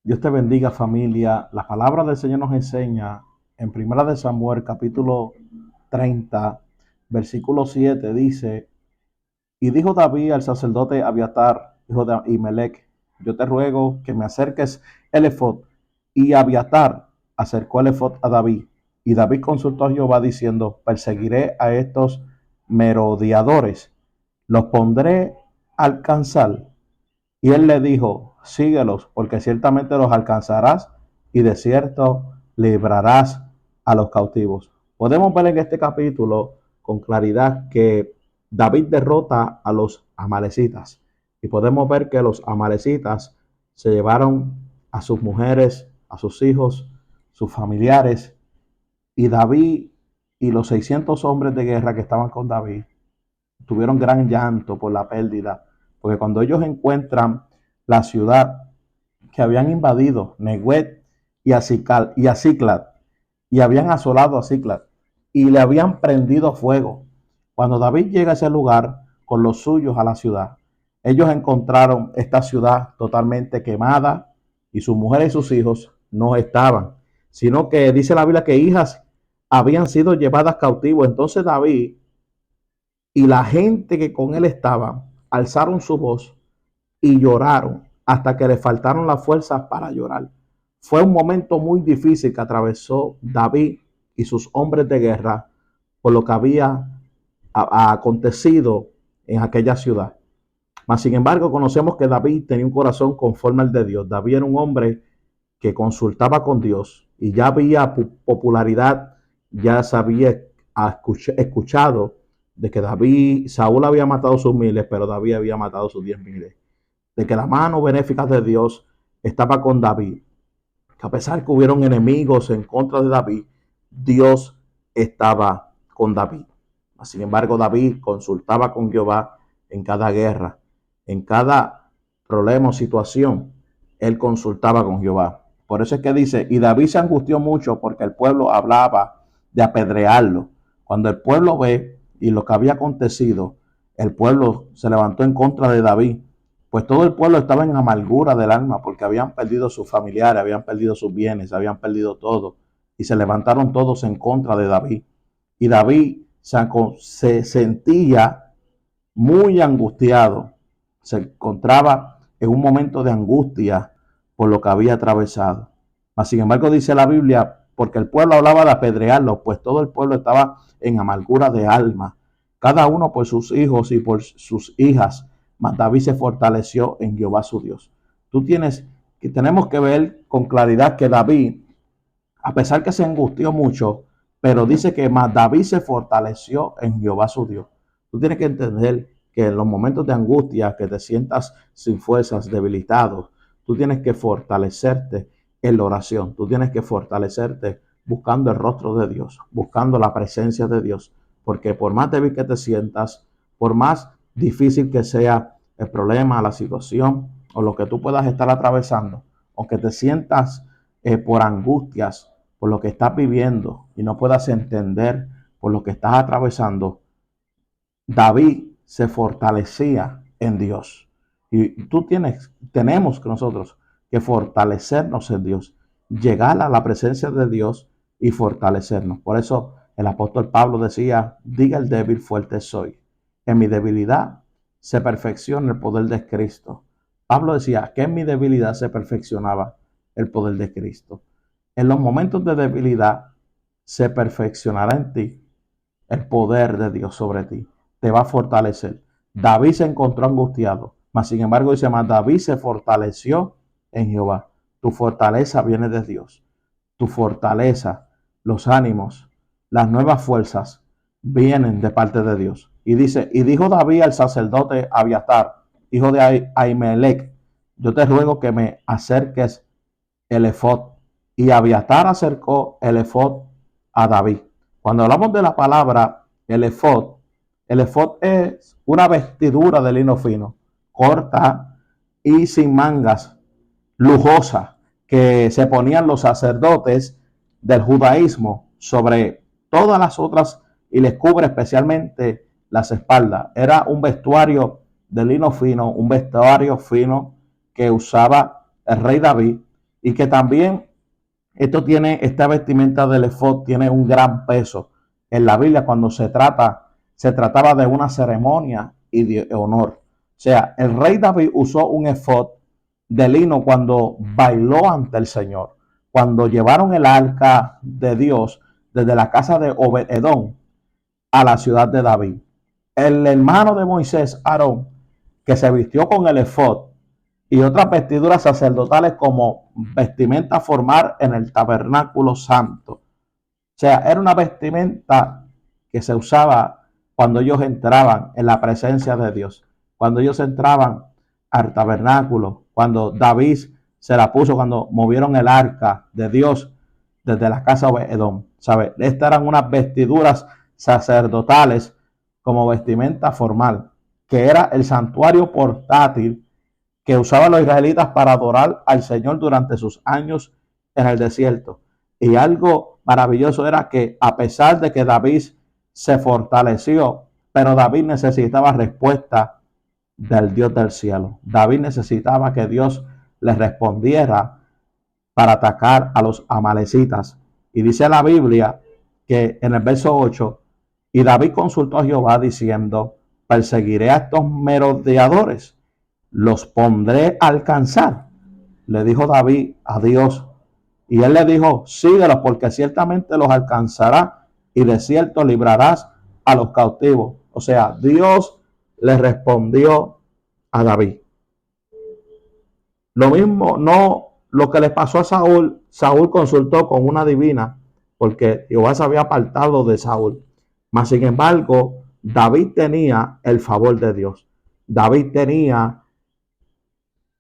Dios te bendiga, familia. La palabra del Señor nos enseña en Primera de Samuel, capítulo 30, versículo 7, dice: Y dijo David al sacerdote Abiatar, hijo de Ahimelech: Yo te ruego que me acerques el efod. Y Abiatar acercó el efod a David. Y David consultó a Jehová diciendo: Perseguiré a estos merodeadores, los pondré a alcanzar. Y él le dijo: Síguelos, porque ciertamente los alcanzarás y de cierto librarás a los cautivos. Podemos ver en este capítulo con claridad que David derrota a los amalecitas. Y podemos ver que los amalecitas se llevaron a sus mujeres, a sus hijos, sus familiares. Y David y los 600 hombres de guerra que estaban con David tuvieron gran llanto por la pérdida, porque cuando ellos encuentran la ciudad que habían invadido, Neguet y Aciclat, y habían asolado a Ciclat, y le habían prendido fuego. Cuando David llega a ese lugar con los suyos a la ciudad, ellos encontraron esta ciudad totalmente quemada y sus mujeres y sus hijos no estaban, sino que dice la Biblia que hijas habían sido llevadas cautivos. Entonces David y la gente que con él estaba alzaron su voz y lloraron hasta que le faltaron las fuerzas para llorar. Fue un momento muy difícil que atravesó David y sus hombres de guerra por lo que había acontecido en aquella ciudad. Mas, sin embargo, conocemos que David tenía un corazón conforme al de Dios. David era un hombre que consultaba con Dios y ya había popularidad, ya se había escuchado de que Saúl había matado sus miles, pero David había matado sus 10,000, de que la mano benéfica de Dios estaba con David, que a pesar que hubieron enemigos en contra de David, Dios estaba con David. Sin embargo, David consultaba con Jehová en cada guerra, en cada problema o situación, él consultaba con Jehová. Por eso es que dice: y David se angustió mucho porque el pueblo hablaba de apedrearlo. Cuando el pueblo ve y lo que había acontecido, el pueblo se levantó en contra de David, pues todo el pueblo estaba en amargura del alma porque habían perdido sus familiares, habían perdido sus bienes, habían perdido todo. Y se levantaron todos en contra de David. Y David se sentía muy angustiado, se encontraba en un momento de angustia por lo que había atravesado. Mas, sin embargo, dice la Biblia, porque el pueblo hablaba de apedrearlo, pues todo el pueblo estaba en amargura de alma, cada uno por sus hijos y por sus hijas. Mas David se fortaleció en Jehová su Dios. Tenemos que ver con claridad que David, a pesar que se angustió mucho, pero dice que más David se fortaleció en Jehová su Dios. Tú tienes que entender que en los momentos de angustia, que te sientas sin fuerzas, debilitado, tú tienes que fortalecerte en la oración. Tú tienes que fortalecerte buscando el rostro de Dios, buscando la presencia de Dios. Porque por más débil que te sientas, por más difícil que sea el problema, la situación o lo que tú puedas estar atravesando, aunque te sientas por angustias, por lo que estás viviendo y no puedas entender por lo que estás atravesando, David se fortalecía en Dios. Y tenemos que nosotros que fortalecernos en Dios, llegar a la presencia de Dios y fortalecernos. Por eso el apóstol Pablo decía: diga el débil, fuerte soy. En mi debilidad se perfecciona el poder de Cristo. Pablo decía que en mi debilidad se perfeccionaba el poder de Cristo. En los momentos de debilidad se perfeccionará en ti el poder de Dios sobre ti. Te va a fortalecer. David se encontró angustiado, mas sin embargo dice más: David se fortaleció en Jehová. Tu fortaleza viene de Dios. Tu fortaleza, los ánimos, las nuevas fuerzas vienen de parte de Dios. Y dice: y dijo David al sacerdote Abiatar, hijo de Ahimelech: yo te ruego que me acerques el efod. Y Abiatar acercó el efod a David. Cuando hablamos de la palabra el efod es una vestidura de lino fino, corta y sin mangas, lujosa, que se ponían los sacerdotes del judaísmo sobre todas las otras y les cubre especialmente las espaldas. Era un vestuario de lino fino, un vestuario fino que usaba el rey David Y que también esta vestimenta del efod tiene un gran peso en la Biblia cuando se trataba de una ceremonia y de honor. O sea, el rey David usó un efod de lino cuando bailó ante el Señor, cuando llevaron el arca de Dios desde la casa de Obed-Edom a la ciudad de David. El hermano de Moisés, Aarón, que se vistió con el efod y otras vestiduras sacerdotales como vestimenta formal en el tabernáculo santo. O sea, era una vestimenta que se usaba cuando ellos entraban en la presencia de Dios, cuando ellos entraban al tabernáculo, cuando David se la puso, cuando movieron el arca de Dios desde la casa de Edom. ¿Sabe? Estas eran unas vestiduras sacerdotales como vestimenta formal, que era el santuario portátil que usaban los israelitas para adorar al Señor durante sus años en el desierto. Y algo maravilloso era que a pesar de que David se fortaleció, pero David necesitaba respuesta del Dios del cielo. David necesitaba que Dios le respondiera para atacar a los amalecitas. Y dice la Biblia que en el verso 8, y David consultó a Jehová diciendo, perseguiré a estos merodeadores, los pondré a alcanzar. Le dijo David a Dios, y él le dijo, síguelos porque ciertamente los alcanzará y de cierto librarás a los cautivos. O sea, Dios le respondió a David. Lo mismo, no lo que le pasó a Saúl. Saúl consultó con una divina porque Jehová se había apartado de Saúl. Mas sin embargo, David tenía el favor de Dios. David tenía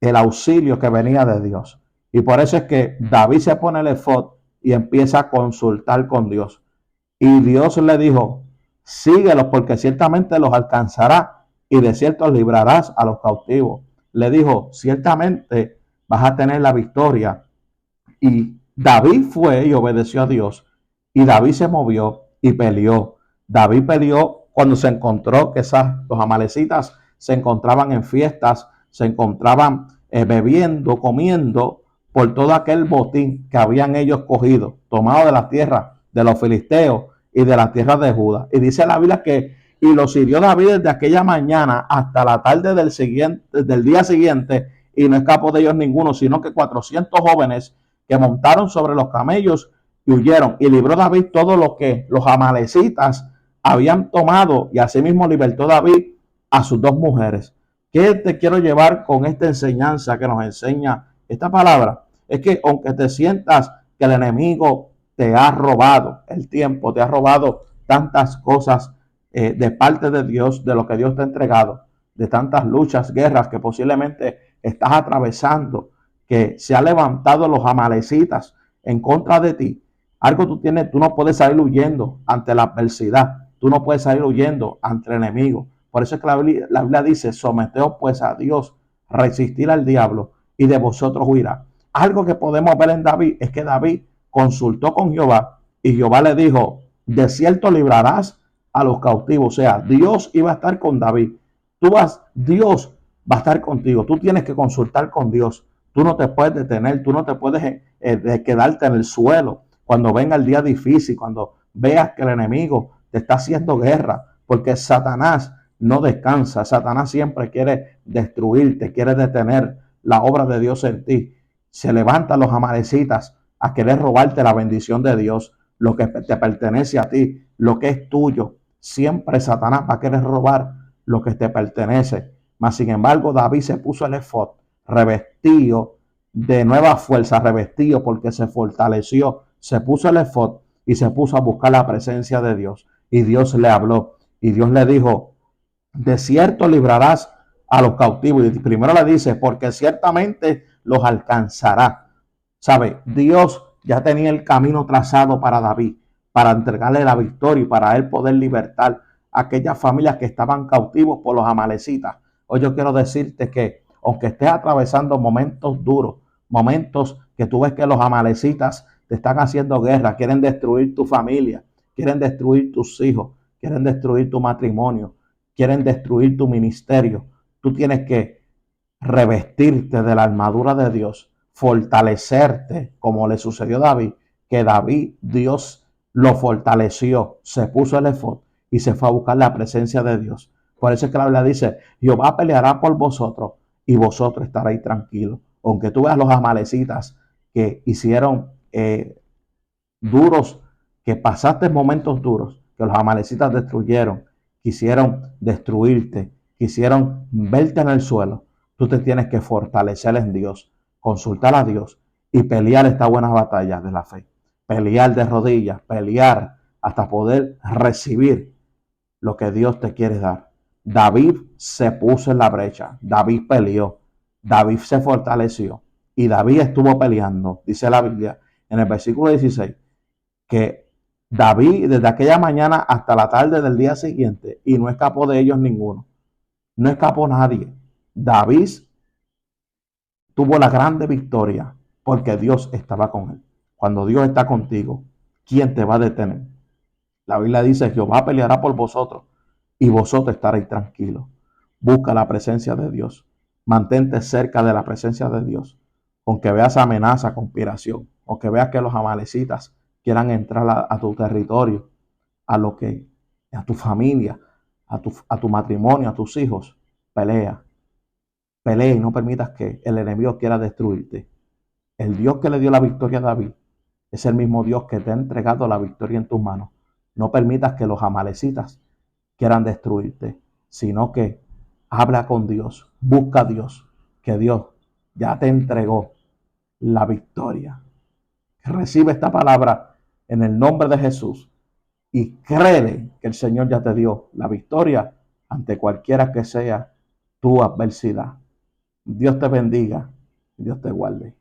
el auxilio que venía de Dios. Y por eso es que David se pone el efod y empieza a consultar con Dios. Y Dios le dijo, síguelos porque ciertamente los alcanzará y de cierto librarás a los cautivos. Le dijo, ciertamente vas a tener la victoria. Y David fue y obedeció a Dios. Y David se movió y peleó. David peleó cuando se encontró que los amalecitas se encontraban en fiestas, se encontraban bebiendo, comiendo por todo aquel botín que habían ellos cogido, tomado de la tierra de los filisteos y de la tierra de Judá. Y dice la Biblia que y los hirió David desde aquella mañana hasta la tarde del día siguiente, y no escapó de ellos ninguno, sino que 400 jóvenes que montaron sobre los camellos y huyeron. Y libró David todo lo que los amalecitas habían tomado, y asimismo libertó David a sus dos mujeres. ¿Qué te quiero llevar con esta enseñanza que nos enseña esta palabra? Es que aunque te sientas que el enemigo te ha robado el tiempo, te ha robado tantas cosas de parte de Dios, de lo que Dios te ha entregado, de tantas luchas, guerras que posiblemente estás atravesando, que se ha levantado los amalecitas en contra de ti. Algo tú no puedes salir huyendo ante la adversidad, tú no puedes salir huyendo ante el enemigo. Por eso es que la Biblia dice, someteos pues a Dios, resistir al diablo y de vosotros huirá. Algo que podemos ver en David es que David consultó con Jehová y Jehová le dijo, de cierto librarás a los cautivos. O sea, Dios iba a estar con David. Dios va a estar contigo. Tú tienes que consultar con Dios. Tú no te puedes detener, tú no te puedes quedarte en el suelo cuando venga el día difícil, cuando veas que el enemigo te está haciendo guerra, porque Satanás no descansa. Satanás siempre quiere destruirte, quiere detener la obra de Dios en ti. Se levantan los amalecitas a querer robarte la bendición de Dios, lo que te pertenece a ti, lo que es tuyo. Siempre Satanás va a querer robar lo que te pertenece. Mas sin embargo, David se puso el efod, revestido de nueva fuerza, revestido porque se fortaleció, se puso el efod y se puso a buscar la presencia de Dios. Y Dios le habló y Dios le dijo, de cierto librarás a los cautivos. Y primero le dice, porque ciertamente los alcanzará. ¿Sabe? Dios ya tenía el camino trazado para David, para entregarle la victoria y para él poder libertar a aquellas familias que estaban cautivos por los amalecitas. Hoy yo quiero decirte que aunque estés atravesando momentos duros, momentos que tú ves que los amalecitas te están haciendo guerra, quieren destruir tu familia, quieren destruir tus hijos, quieren destruir tu matrimonio, quieren destruir tu ministerio, tú tienes que revestirte de la armadura de Dios, fortalecerte, como le sucedió a David, que David, Dios lo fortaleció, se puso el efod y se fue a buscar la presencia de Dios. Por eso es que la Biblia dice, Jehová peleará por vosotros y vosotros estaréis tranquilos. Aunque tú veas los amalecitas que hicieron duros, que pasaste momentos duros, que los amalecitas destruyeron, quisieron destruirte, quisieron verte en el suelo, tú te tienes que fortalecer en Dios, consultar a Dios y pelear esta buena batalla de la fe. Pelear de rodillas, pelear hasta poder recibir lo que Dios te quiere dar. David se puso en la brecha, David peleó, David se fortaleció y David estuvo peleando, dice la Biblia en el versículo 16, que David desde aquella mañana hasta la tarde del día siguiente, y no escapó de ellos ninguno, no escapó nadie. David tuvo la grande victoria porque Dios estaba con él. Cuando Dios está contigo, ¿quién te va a detener? La Biblia dice, Jehová peleará por vosotros y vosotros estaréis tranquilos. Busca la presencia de Dios. Mantente cerca de la presencia de Dios. Aunque veas amenaza, conspiración, aunque veas que los amalecitas quieran entrar a tu territorio, a tu familia, a tu matrimonio, a tus hijos, pelea. Pelea y no permitas que el enemigo quiera destruirte. El Dios que le dio la victoria a David es el mismo Dios que te ha entregado la victoria en tus manos. No permitas que los amalecitas quieran destruirte, sino que habla con Dios, busca a Dios, que Dios ya te entregó la victoria. Recibe esta palabra en el nombre de Jesús y créele que el Señor ya te dio la victoria ante cualquiera que sea tu adversidad. Dios te bendiga y Dios te guarde.